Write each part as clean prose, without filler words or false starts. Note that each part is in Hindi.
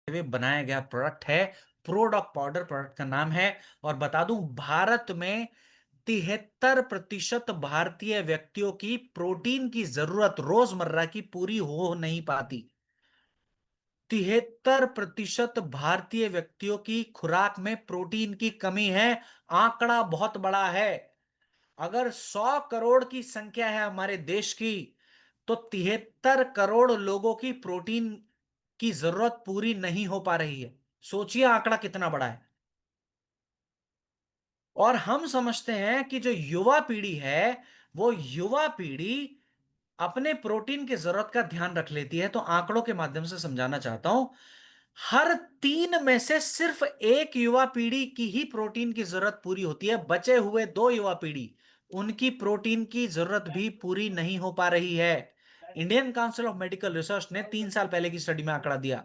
हुए बनाया गया प्रोडक्ट है। प्रोडॉक पाउडर प्रोडक्ट का नाम है। और बता दूं, भारत में 73% भारतीय व्यक्तियों की प्रोटीन की जरूरत रोजमर्रा की पूरी हो नहीं पाती। 73% भारतीय व्यक्तियों की खुराक में प्रोटीन की कमी है। आंकड़ा बहुत बड़ा है। अगर 100 करोड़ की संख्या है हमारे देश की, तो 73 करोड़ लोगों की प्रोटीन की जरूरत पूरी नहीं हो पा रही है। सोचिए आंकड़ा कितना बड़ा है। और हम समझते हैं कि जो युवा पीढ़ी है, वो युवा पीढ़ी अपने प्रोटीन की जरूरत का ध्यान रख लेती है। तो आंकड़ों के माध्यम से समझाना चाहता हूं, हर 3 में से सिर्फ एक युवा पीढ़ी की ही प्रोटीन की जरूरत पूरी होती है। बचे हुए 2 युवा पीढ़ी, उनकी प्रोटीन की जरूरत भी पूरी नहीं हो पा रही है। Indian council of medical research ने 3 साल पहले की स्टडी में आंकड़ा दिया।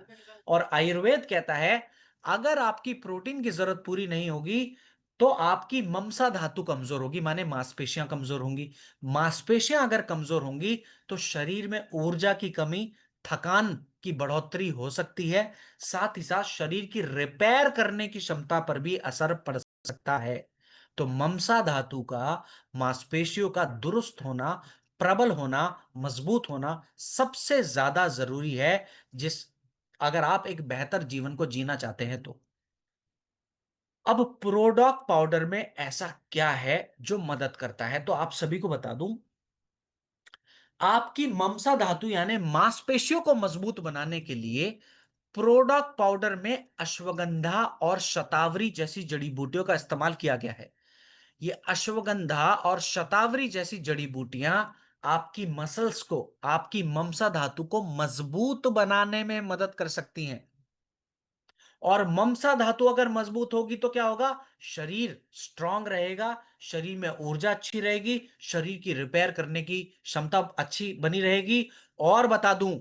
और आयुर्वेद कहता है, अगर आपकी प्रोटीन की जरूरत पूरी नहीं होगी, तो आपकी ममसा धातु कमजोर होगी, माने मांसपेशियां कमजोर होंगी। मांसपेशियां अगर कमजोर होंगी, तो शरीर में ऊर्जा की कमी, थकान की बढ़ोतरी हो सकती है। साथ ही साथ शरीर की रिपेयर करने की क्षमता पर भी असर पड़ सकता है। तो ममसा धातु का, मांसपेशियों का दुरुस्त होना, प्रबल होना, मजबूत होना सबसे ज्यादा जरूरी है, जिस अगर आप एक बेहतर जीवन को जीना चाहते हैं तो। अब प्रोडॉक पाउडर में ऐसा क्या है जो मदद करता है, तो आप सभी को बता दूं, आपकी ममसा धातु यानी मांसपेशियों को मजबूत बनाने के लिए प्रोडॉक पाउडर में अश्वगंधा और शतावरी जैसी जड़ी बूटियों का इस्तेमाल किया गया है। ये अश्वगंधा और शतावरी जैसी जड़ी बूटियां आपकी मसल्स को, आपकी ममसा धातु को मजबूत बनाने में मदद कर सकती हैं। और ममसा धातु अगर मजबूत होगी तो क्या होगा? शरीर स्ट्रांग रहेगा, शरीर में ऊर्जा अच्छी रहेगी, शरीर की रिपेयर करने की क्षमता अच्छी बनी रहेगी। और बता दूं,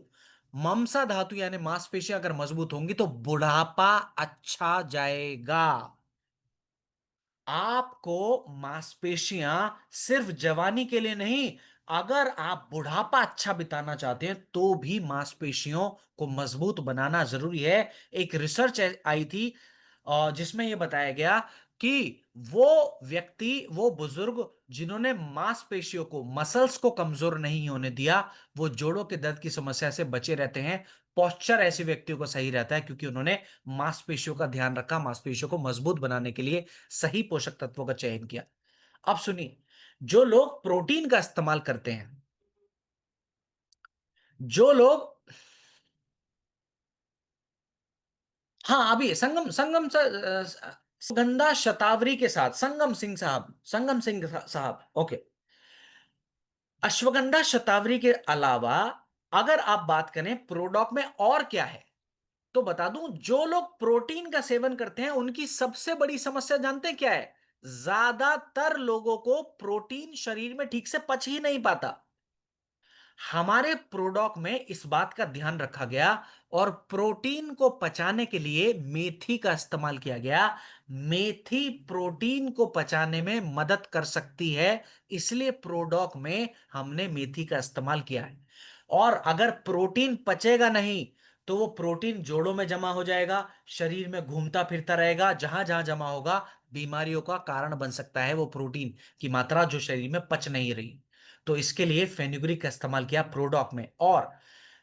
ममसा धातु यानी मांसपेशियां अगर मजबूत होंगी तो बुढ़ापा अच्छा जाएगा। आपको मांसपेशियां सिर्फ जवानी के लिए नहीं, अगर आप बुढ़ापा अच्छा बिताना चाहते हैं तो भी मांसपेशियों को मजबूत बनाना जरूरी है। एक रिसर्च आई थी जिसमें यह बताया गया कि वो व्यक्ति, वो बुजुर्ग जिन्होंने मांसपेशियों को, मसल्स को कमजोर नहीं होने दिया, वो जोड़ों के दर्द की समस्या से बचे रहते हैं। पोस्चर ऐसे व्यक्तियों को सही रहता है क्योंकि उन्होंने मांसपेशियों का ध्यान रखा, मांसपेशियों को मजबूत बनाने के लिए सही पोषक तत्वों का चयन किया। अब सुनिए, जो लोग प्रोटीन का इस्तेमाल करते हैं, जो लोग, हाँ अभी संगम संगम सुगंधा शतावरी के साथ संगम सिंह साहब, संगम सिंह साहब, ओके। अश्वगंधा शतावरी के अलावा अगर आप बात करें प्रोडॉक में और क्या है, तो बता दूं, जो लोग प्रोटीन का सेवन करते हैं उनकी सबसे बड़ी समस्या जानते हैं क्या है? ज्यादातर लोगों को प्रोटीन शरीर में ठीक से पच ही नहीं पाता। हमारे प्रोडक्ट में इस बात का ध्यान रखा गया और प्रोटीन को पचाने के लिए मेथी का इस्तेमाल किया गया। मेथी प्रोटीन को पचाने में मदद कर सकती है, इसलिए प्रोडक्ट में हमने मेथी का इस्तेमाल किया है। और अगर प्रोटीन पचेगा नहीं, तो वो प्रोटीन जोड़ों में जमा हो जाएगा, शरीर में घूमता फिरता रहेगा, जहां जहां जमा होगा बीमारियों का कारण बन सकता है वो प्रोटीन की मात्रा जो शरीर में पच नहीं रही। तो इसके लिए फेनुग्रीक का इस्तेमाल किया प्रोडॉक में। और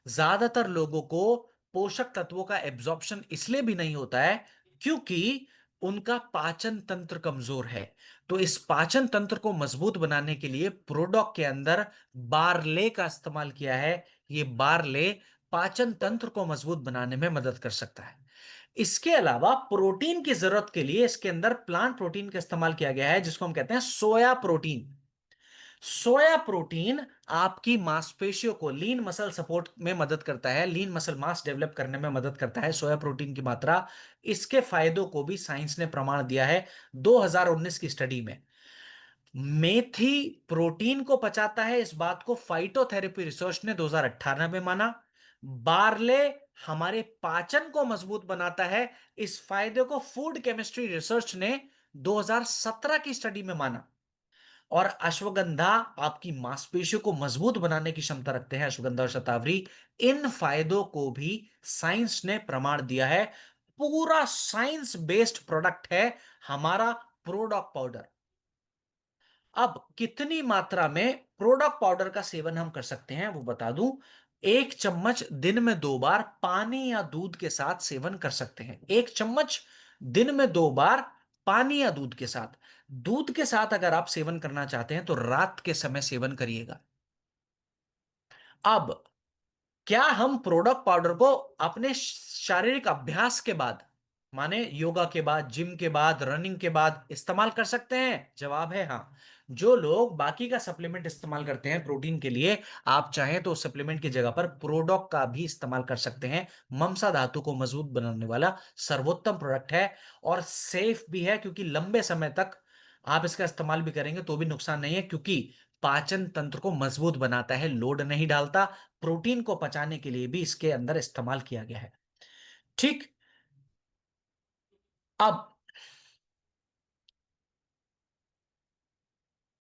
ज्यादातर लोगों को पोषक तत्वों का एब्जॉर्प्शन इसलिए भी नहीं होता है क्योंकि उनका पाचन तंत्र कमजोर है। तो इस पाचन तंत्र को मजबूत बनाने के लिए प्रोडॉक के अंदर बारले का इस्तेमाल किया है। ये बारले पाचन तंत्र को मजबूत बनाने में मदद कर सकता है। इसके अलावा प्रोटीन की जरूरत के लिए इसके अंदर प्लांट प्रोटीन का इस्तेमाल किया गया है, जिसको हम कहते हैं सोया प्रोटीन। सोया प्रोटीन आपकी मांसपेशियों को, लीन मसल सपोर्ट में मदद करता है, लीन मसल मास डेवलप करने में मदद करता है सोया प्रोटीन की मात्रा। इसके फायदों को भी साइंस ने प्रमाण दिया है 2019 की स्टडी में। मेथी प्रोटीन को पचाता है, इस बात को फाइटोथेरेपी रिसर्च ने 2018 में माना। बार्ले हमारे पाचन को मजबूत बनाता है, इस फायदे को फूड केमिस्ट्री रिसर्च ने 2017 की स्टडी में माना। और अश्वगंधा आपकी मांसपेशियों को मजबूत बनाने की क्षमता रखते हैं, अश्वगंधा और शतावरी। इन फायदों को भी साइंस ने प्रमाण दिया है। पूरा साइंस बेस्ड प्रोडक्ट है हमारा प्रोडॉक पाउडर। अब कितनी मात्रा में प्रोडॉक पाउडर का सेवन हम कर सकते हैं वो बता दूं। 1 चम्मच दिन में 2 बार पानी या दूध के साथ सेवन कर सकते हैं। 1 चम्मच दिन में 2 बार पानी या दूध के साथ। दूध के साथ अगर आप सेवन करना चाहते हैं तो रात के समय सेवन करिएगा। अब क्या हम प्रोडक्ट पाउडर को अपने शारीरिक अभ्यास के बाद, माने योगा के बाद, जिम के बाद, रनिंग के बाद इस्तेमाल कर सकते हैं? जवाब है हाँ। जो लोग बाकी का सप्लीमेंट इस्तेमाल करते हैं प्रोटीन के लिए, आप चाहें तो सप्लीमेंट की जगह पर प्रोडक्ट का भी इस्तेमाल कर सकते हैं। ममसा धातु को मजबूत बनाने वाला सर्वोत्तम प्रोडक्ट है और सेफ भी है, क्योंकि लंबे समय तक आप इसका इस्तेमाल भी करेंगे तो भी नुकसान नहीं है, क्योंकि पाचन तंत्र को मजबूत बनाता है, लोड नहीं डालता। प्रोटीन को पचाने के लिए भी इसके अंदर इस्तेमाल किया गया है। ठीक। अब